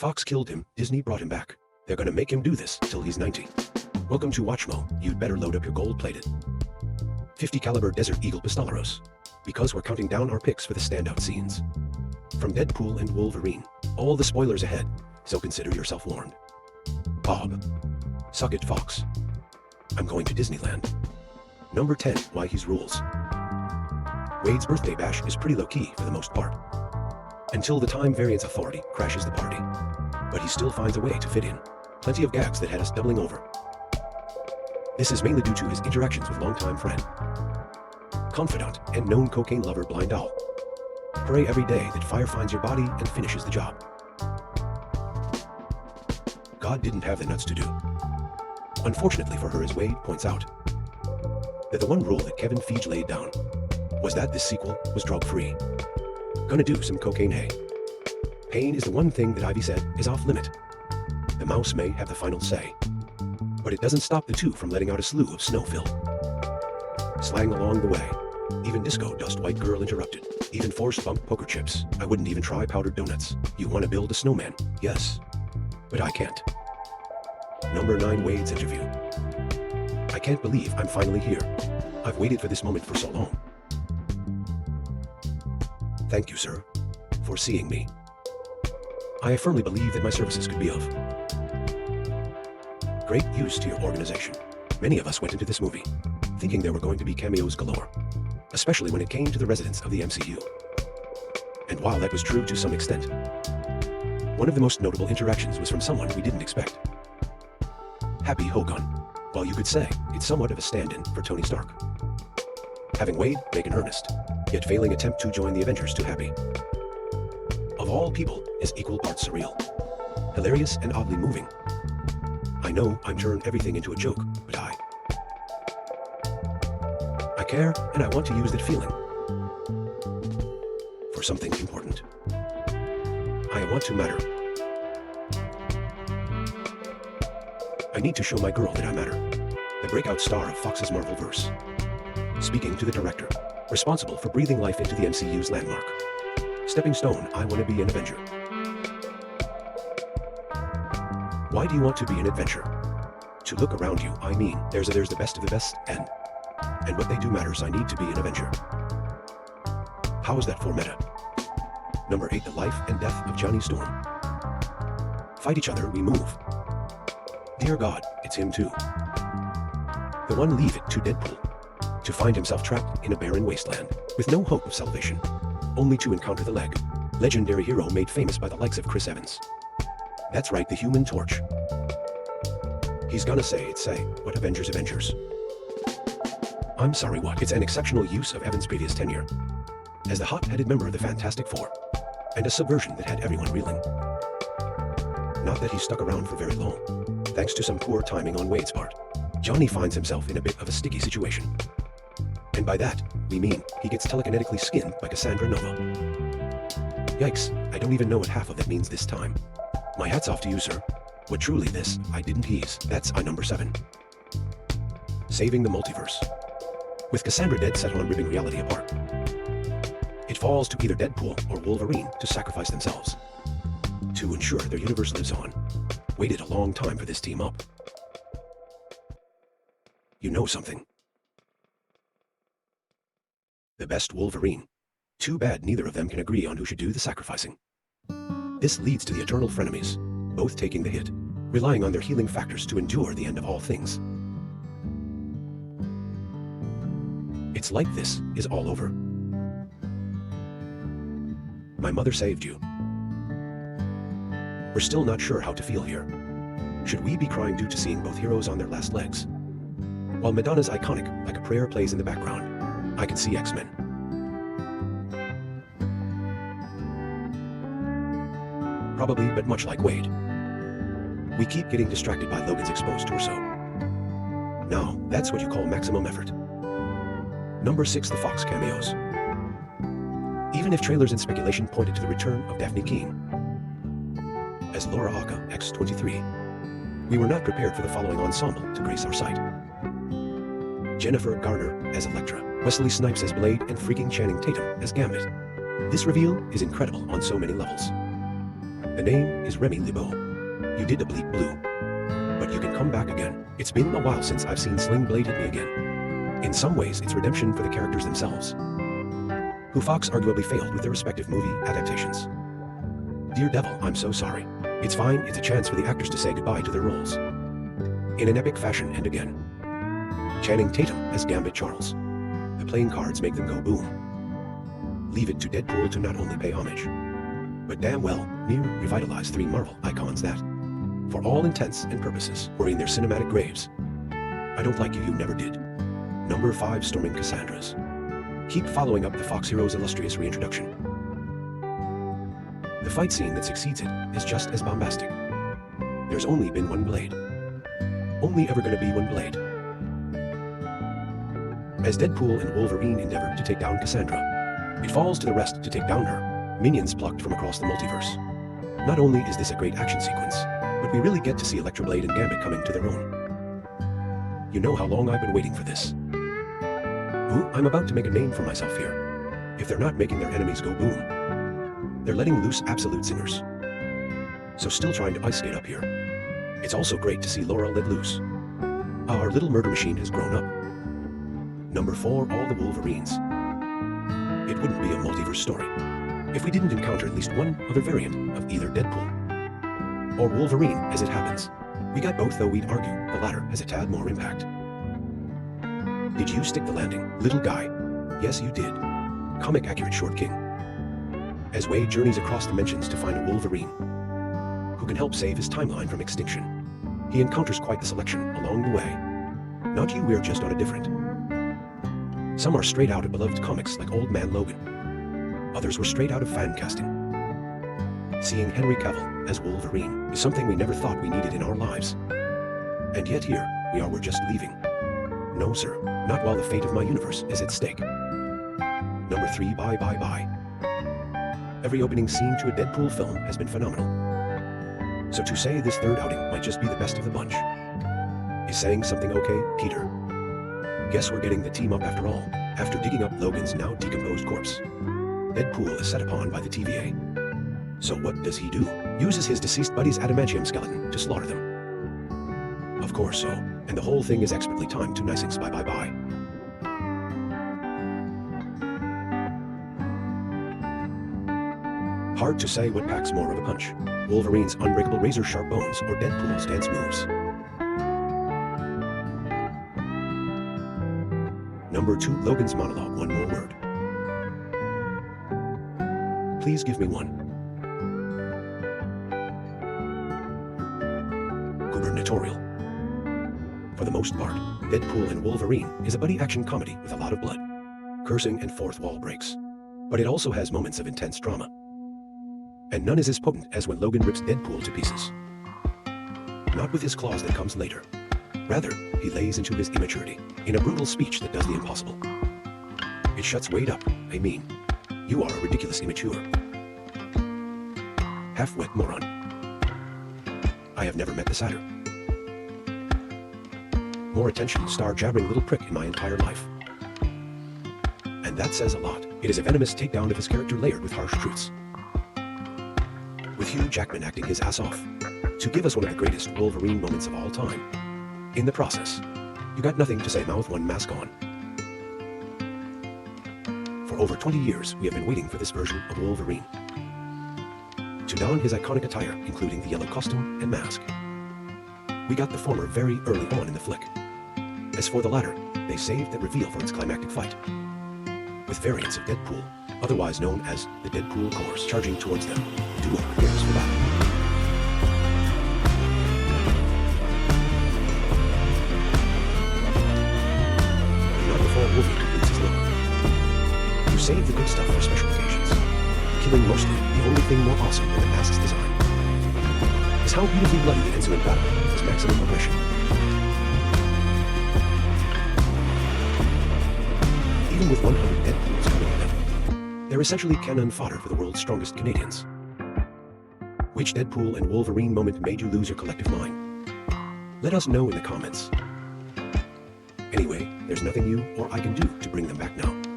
Fox killed him, Disney brought him back. They're gonna make him do this till he's 90. Welcome to Watchmo, you'd better load up your gold-plated 50 caliber Desert Eagle Pistoleros, because we're counting down our picks for the standout scenes. From Deadpool and Wolverine, all the spoilers ahead, so consider yourself warned. Bob. Suck it, Fox. I'm going to Disneyland. Number 10, why he's rules. Wade's birthday bash is pretty low-key for the most part, until the Time Variance Authority crashes the party. But he still finds a way to fit in. Plenty of gags that had us doubling over. This is mainly due to his interactions with longtime friend, confidant, and known cocaine lover Blind Owl. Pray every day that fire finds your body and finishes the job. God didn't have the nuts to do. Unfortunately for her, as Wade points out, that the one rule that Kevin Feige laid down was that this sequel was drug-free. Gonna do some cocaine, hey. Pain is the one thing that Ivy said is off limit. The mouse may have the final say, but it doesn't stop the two from letting out a slew of snow-fill. Slang along the way. Even disco dust white girl interrupted. Even forced bump poker chips. I wouldn't even try powdered donuts. You want to build a snowman? Yes. But I can't. Number 9, Wade's interview. I can't believe I'm finally here. I've waited for this moment for so long. Thank you, sir, for seeing me. I firmly believe that my services could be of great use to your organization. Many of us went into this movie thinking there were going to be cameos galore, especially when it came to the residents of the MCU. And while that was true to some extent, one of the most notable interactions was from someone we didn't expect. Happy Hogan. While you could say it's somewhat of a stand-in for Tony Stark, having Wade make an earnest, yet failing attempt to join the Avengers to Happy, of all people, is equal parts surreal, hilarious, and oddly moving. I know I'm turned everything into a joke, but I care, and I want to use that feeling for something important. I want to matter. I need to show my girl that I matter. The breakout star of Fox's Marvelverse. Speaking to the director, responsible for breathing life into the MCU's landmark. Stepping stone, I want to be an Avenger. Why do you want to be an adventure? To look around you, I mean, there's the best of the best, and what they do matters. I need to be an Avenger. How is that for meta? Number 8, the life and death of Johnny Storm. Fight each other, we move. Dear God, it's him too. The one leave it to Deadpool, to find himself trapped in a barren wasteland, with no hope of salvation, only to encounter the legendary hero made famous by the likes of Chris Evans. That's right, the Human Torch. He's gonna say, what Avengers? I'm sorry, what? It's an exceptional use of Evans' previous tenure as the hot-headed member of the Fantastic Four, and a subversion that had everyone reeling. Not that he stuck around for very long. Thanks to some poor timing on Wade's part, Johnny finds himself in a bit of a sticky situation. And by that, we mean he gets telekinetically skinned by Cassandra Nova. Yikes, I don't even know what half of that means this time. My hat's off to you, sir. What truly this, I didn't tease. That's our number 7. Saving the multiverse. With Cassandra dead set on ripping reality apart, it falls to either Deadpool or Wolverine to sacrifice themselves to ensure their universe lives on. Waited a long time for this team up. You know something? The best Wolverine. Too bad neither of them can agree on who should do the sacrificing. This leads to the eternal frenemies, both taking the hit, relying on their healing factors to endure the end of all things. It's like this is all over. My mother saved you. We're still not sure how to feel here. Should we be crying due to seeing both heroes on their last legs? While Madonna's iconic Like a Prayer plays in the background, I can see X-Men. Probably, but much like Wade, we keep getting distracted by Logan's exposed torso. Now, that's what you call maximum effort. Number 6, the Fox cameos. Even if trailers and speculation pointed to the return of Daphne Keane as Laura Aka, X-23, we were not prepared for the following ensemble to grace our sight. Jennifer Garner as Elektra, Wesley Snipes as Blade, and freaking Channing Tatum as Gambit. This reveal is incredible on so many levels. The name is Remy LeBeau. You did a bleep blue. But you can come back again. It's been a while since I've seen Sling Blade hit me again. In some ways, it's redemption for the characters themselves, who Fox arguably failed with their respective movie adaptations. Dear Devil, I'm so sorry. It's fine, it's a chance for the actors to say goodbye to their roles in an epic fashion and again. Channing Tatum as Gambit Charles. The playing cards make them go boom. Leave it to Deadpool to not only pay homage, but damn well, near revitalize 3 Marvel icons that, for all intents and purposes, were in their cinematic graves. I don't like you, you never did. Number 5, Storming Cassandras. Keep following up the Fox Heroes' illustrious reintroduction. The fight scene that succeeds it is just as bombastic. There's only been one blade. Only ever gonna be one blade. As Deadpool and Wolverine endeavor to take down Cassandra, it falls to the rest to take down her minions plucked from across the multiverse. Not only is this a great action sequence, but we really get to see Electroblade and Gambit coming to their own. You know how long I've been waiting for this. Ooh, I'm about to make a name for myself here. If they're not making their enemies go boom, they're letting loose absolute singers. So still trying to ice skate up here. It's also great to see Laura let loose. Our little murder machine has grown up. Number 4, all the Wolverines. It wouldn't be a multiverse story if we didn't encounter at least one other variant of either Deadpool or Wolverine as it happens. We got both, though we'd argue the latter has a tad more impact. Did you stick the landing, little guy? Yes, you did. Comic accurate short king. As Wade journeys across dimensions to find a Wolverine who can help save his timeline from extinction, he encounters quite the selection along the way. Not you, we're just on a different. Some are straight out of beloved comics like Old Man Logan. Others were straight out of fan casting. Seeing Henry Cavill as Wolverine is something we never thought we needed in our lives. And yet here we are, we're just leaving. No sir, not while the fate of my universe is at stake. Number 3, bye bye bye. Every opening scene to a Deadpool film has been phenomenal. So to say this third outing might just be the best of the bunch is saying something. Okay, Peter. Guess we're getting the team up after all. After digging up Logan's now decomposed corpse, Deadpool is set upon by the TVA. So what does he do? Uses his deceased buddy's adamantium skeleton to slaughter them. Of course so, and the whole thing is expertly timed to nicings. Bye bye bye. Hard to say what packs more of a punch, Wolverine's unbreakable razor-sharp bones or Deadpool's dance moves. Number 2, Logan's monologue, one more word. Please give me one. Gubernatorial. For the most part, Deadpool and Wolverine is a buddy action comedy with a lot of blood, cursing and fourth wall breaks. But it also has moments of intense drama. And none is as potent as when Logan rips Deadpool to pieces. Not with his claws that comes later. Rather, he lays into his immaturity in a brutal speech that does the impossible. It shuts Wade up. I mean, you are a ridiculous immature, half-wet moron. I have never met the sadder, more attention star jabbering little prick in my entire life. And that says a lot. It is a venomous takedown of his character layered with harsh truths. With Hugh Jackman acting his ass off to give us one of the greatest Wolverine moments of all time. In the process, you got nothing to say, mouth one, mask on. For over 20 years, we have been waiting for this version of Wolverine to don his iconic attire, including the yellow costume and mask. We got the former very early on in the flick. As for the latter, they saved that reveal for its climactic fight, with variants of Deadpool, otherwise known as the Deadpool Course, charging towards them. The duo prepares for battle. Wolverine completes his look. You save the good stuff for special occasions, killing mostly the only thing more awesome than the mask's design is how beautifully bloody the ensuing battle is maximum aggression. Even with 100 Deadpools coming at them, they're essentially cannon fodder for the world's strongest Canadians. Which Deadpool and Wolverine moment made you lose your collective mind? Let us know in the comments. Anyway, there's nothing you or I can do to bring them back now.